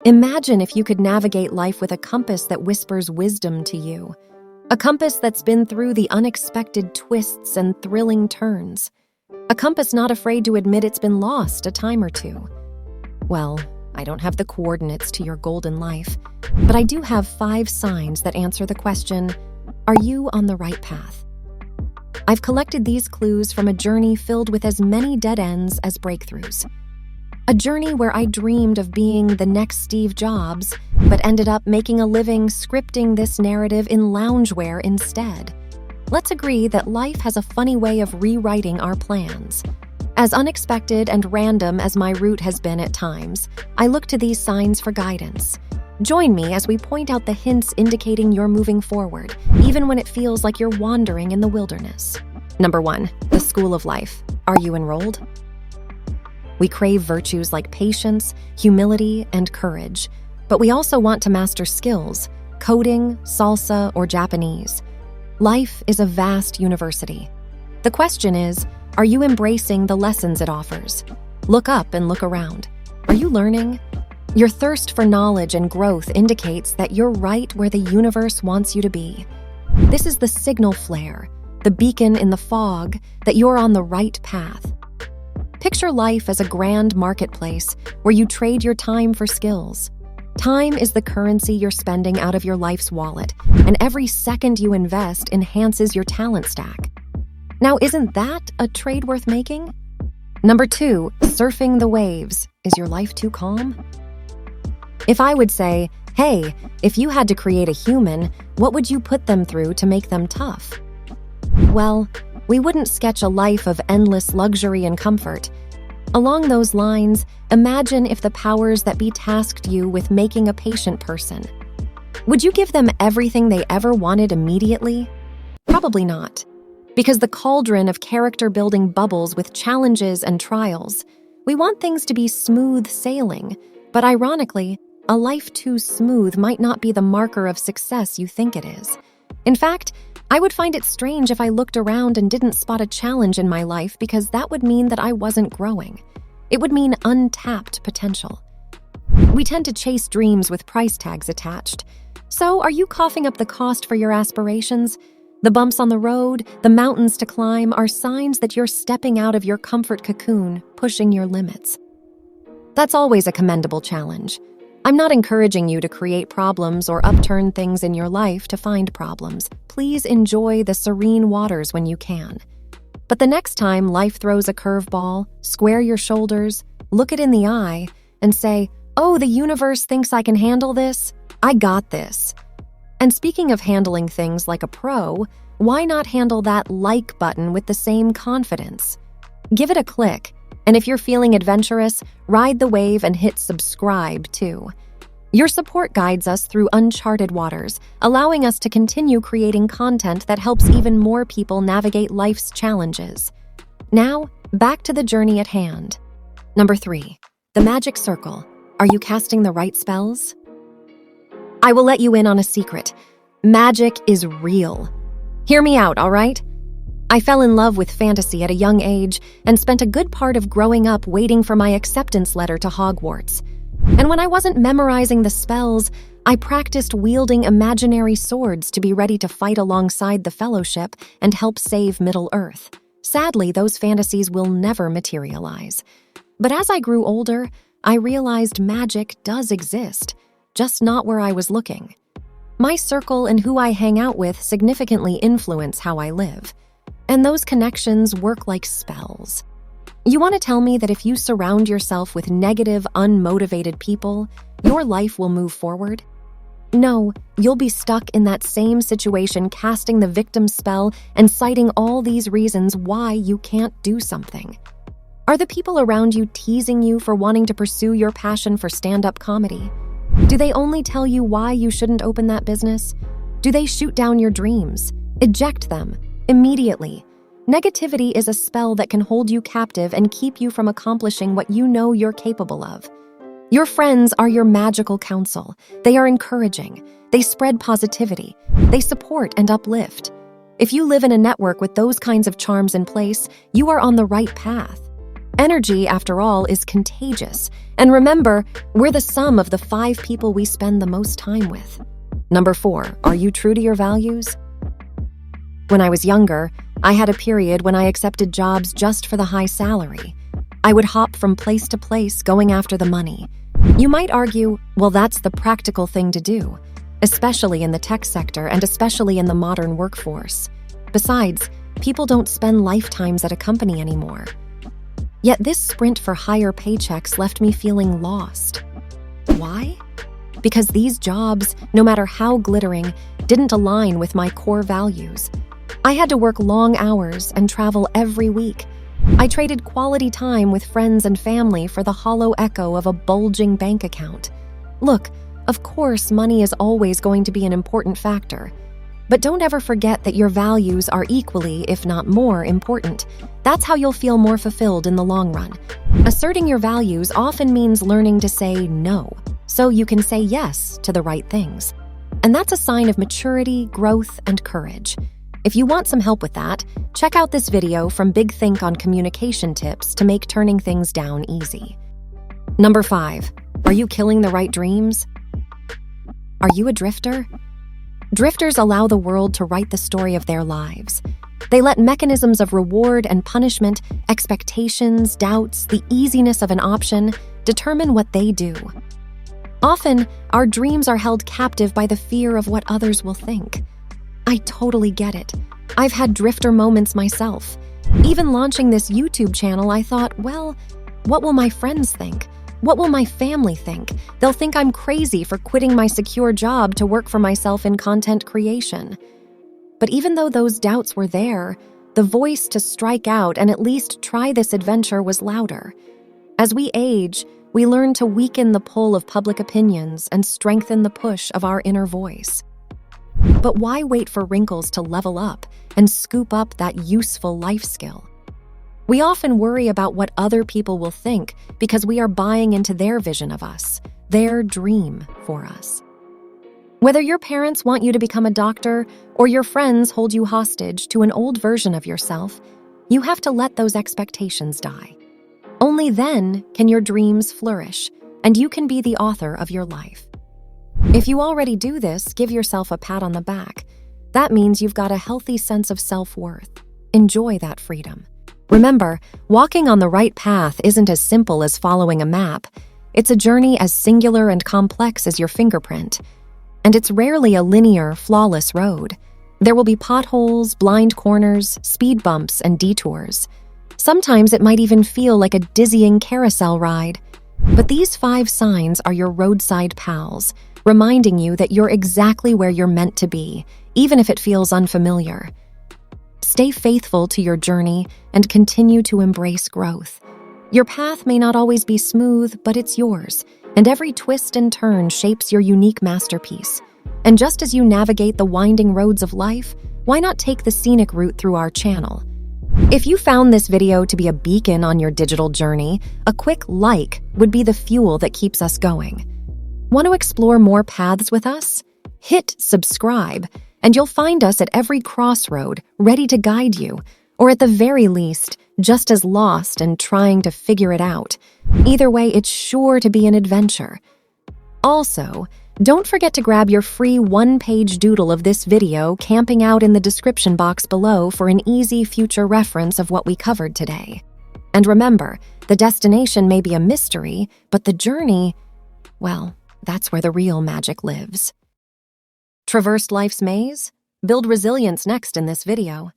Imagine if you could navigate life with a compass that whispers wisdom to you. A compass that's been through the unexpected twists and thrilling turns. A compass not afraid to admit it's been lost a time or two. Well, I don't have the coordinates to your golden life, but I do have 5 signs that answer the question, are you on the right path? I've collected these clues from a journey filled with as many dead ends as breakthroughs. A journey where I dreamed of being the next Steve Jobs, but ended up making a living scripting this narrative in loungewear instead. Let's agree that life has a funny way of rewriting our plans. As unexpected and random as my route has been at times, I look to these signs for guidance. Join me as we point out the hints indicating you're moving forward, even when it feels like you're wandering in the wilderness. Number 1, the school of life. Are you enrolled? We crave virtues like patience, humility, and courage, but we also want to master skills, coding, salsa, or Japanese. Life is a vast university. The question is, are you embracing the lessons it offers? Look up and look around. Are you learning? Your thirst for knowledge and growth indicates that you're right where the universe wants you to be. This is the signal flare, the beacon in the fog that you're on the right path. Picture life as a grand marketplace where you trade your time for skills. Time is the currency you're spending out of your life's wallet, and every second you invest enhances your talent stack. Now, isn't that a trade worth making? Number 2, surfing the waves. Is your life too calm? If I would say, hey, if you had to create a human, what would you put them through to make them tough? Well, we wouldn't sketch a life of endless luxury and comfort. Along those lines, imagine if the powers that be tasked you with making a patient person. Would you give them everything they ever wanted immediately? Probably not. Because the cauldron of character-building bubbles with challenges and trials. We want things to be smooth sailing, but ironically, a life too smooth might not be the marker of success you think it is. In fact, I would find it strange if I looked around and didn't spot a challenge in my life because that would mean that I wasn't growing. It would mean untapped potential. We tend to chase dreams with price tags attached. So, are you coughing up the cost for your aspirations? The bumps on the road, the mountains to climb are signs that you're stepping out of your comfort cocoon, pushing your limits. That's always a commendable challenge. I'm not encouraging you to create problems or upturn things in your life to find problems. Please enjoy the serene waters when you can. But the next time life throws a curveball, square your shoulders, look it in the eye, and say, oh, the universe thinks I can handle this? I got this. And speaking of handling things like a pro, why not handle that like button with the same confidence? Give it a click. And if you're feeling adventurous, ride the wave and hit subscribe too. Your support guides us through uncharted waters, allowing us to continue creating content that helps even more people navigate life's challenges. Now, back to the journey at hand. Number 3, the magic circle. Are you casting the right spells? I will let you in on a secret. Magic is real. Hear me out, all right? I fell in love with fantasy at a young age and spent a good part of growing up waiting for my acceptance letter to Hogwarts. And when I wasn't memorizing the spells, I practiced wielding imaginary swords to be ready to fight alongside the Fellowship and help save Middle-earth. Sadly, those fantasies will never materialize. But as I grew older, I realized magic does exist, just not where I was looking. My circle and who I hang out with significantly influence how I live. And those connections work like spells. You want to tell me that if you surround yourself with negative, unmotivated people, your life will move forward? No, you'll be stuck in that same situation casting the victim spell and citing all these reasons why you can't do something. Are the people around you teasing you for wanting to pursue your passion for stand-up comedy? Do they only tell you why you shouldn't open that business? Do they shoot down your dreams? Eject them. Immediately. Negativity is a spell that can hold you captive and keep you from accomplishing what you know you're capable of. Your friends are your magical counsel. They are encouraging. They spread positivity. They support and uplift. If you live in a network with those kinds of charms in place, you are on the right path. Energy, after all, is contagious. And remember, we're the sum of the 5 people we spend the most time with. Number 4, are you true to your values? When I was younger, I had a period when I accepted jobs just for the high salary. I would hop from place to place going after the money. You might argue, well, that's the practical thing to do, especially in the tech sector and especially in the modern workforce. Besides, people don't spend lifetimes at a company anymore. Yet this sprint for higher paychecks left me feeling lost. Why? Because these jobs, no matter how glittering, didn't align with my core values. I had to work long hours and travel every week. I traded quality time with friends and family for the hollow echo of a bulging bank account. Look, of course, money is always going to be an important factor. But don't ever forget that your values are equally, if not more, important. That's how you'll feel more fulfilled in the long run. Asserting your values often means learning to say no, so you can say yes to the right things. And that's a sign of maturity, growth, and courage. If you want some help with that, check out this video from Big Think on communication tips to make turning things down easy. Number 5, are you killing the right dreams? Are you a drifter? Drifters allow the world to write the story of their lives. They let mechanisms of reward and punishment, expectations, doubts, the easiness of an option determine what they do. Often, our dreams are held captive by the fear of what others will think. I totally get it. I've had drifter moments myself. Even launching this YouTube channel, I thought, well, what will my friends think? What will my family think? They'll think I'm crazy for quitting my secure job to work for myself in content creation. But even though those doubts were there, the voice to strike out and at least try this adventure was louder. As we age, we learn to weaken the pull of public opinions and strengthen the push of our inner voice. But why wait for wrinkles to level up and scoop up that useful life skill? We often worry about what other people will think because we are buying into their vision of us, their dream for us. Whether your parents want you to become a doctor or your friends hold you hostage to an old version of yourself, you have to let those expectations die. Only then can your dreams flourish, and you can be the author of your life. If you already do this, give yourself a pat on the back. That means you've got a healthy sense of self-worth. Enjoy that freedom. Remember, walking on the right path isn't as simple as following a map. It's a journey as singular and complex as your fingerprint. And it's rarely a linear, flawless road. There will be potholes, blind corners, speed bumps, and detours. Sometimes it might even feel like a dizzying carousel ride. But these 5 signs are your roadside pals, reminding you that you're exactly where you're meant to be, even if it feels unfamiliar. Stay faithful to your journey and continue to embrace growth. Your path may not always be smooth, but it's yours, and every twist and turn shapes your unique masterpiece. And just as you navigate the winding roads of life, why not take the scenic route through our channel? If you found this video to be a beacon on your digital journey, a quick like would be the fuel that keeps us going. Want to explore more paths with us? Hit subscribe, and you'll find us at every crossroad, ready to guide you, or at the very least, just as lost and trying to figure it out. Either way, it's sure to be an adventure. Also, don't forget to grab your free 1-page doodle of this video camping out in the description box below for an easy future reference of what we covered today. And remember, the destination may be a mystery, but the journey, well, that's where the real magic lives. Traversed life's maze? Build resilience next in this video.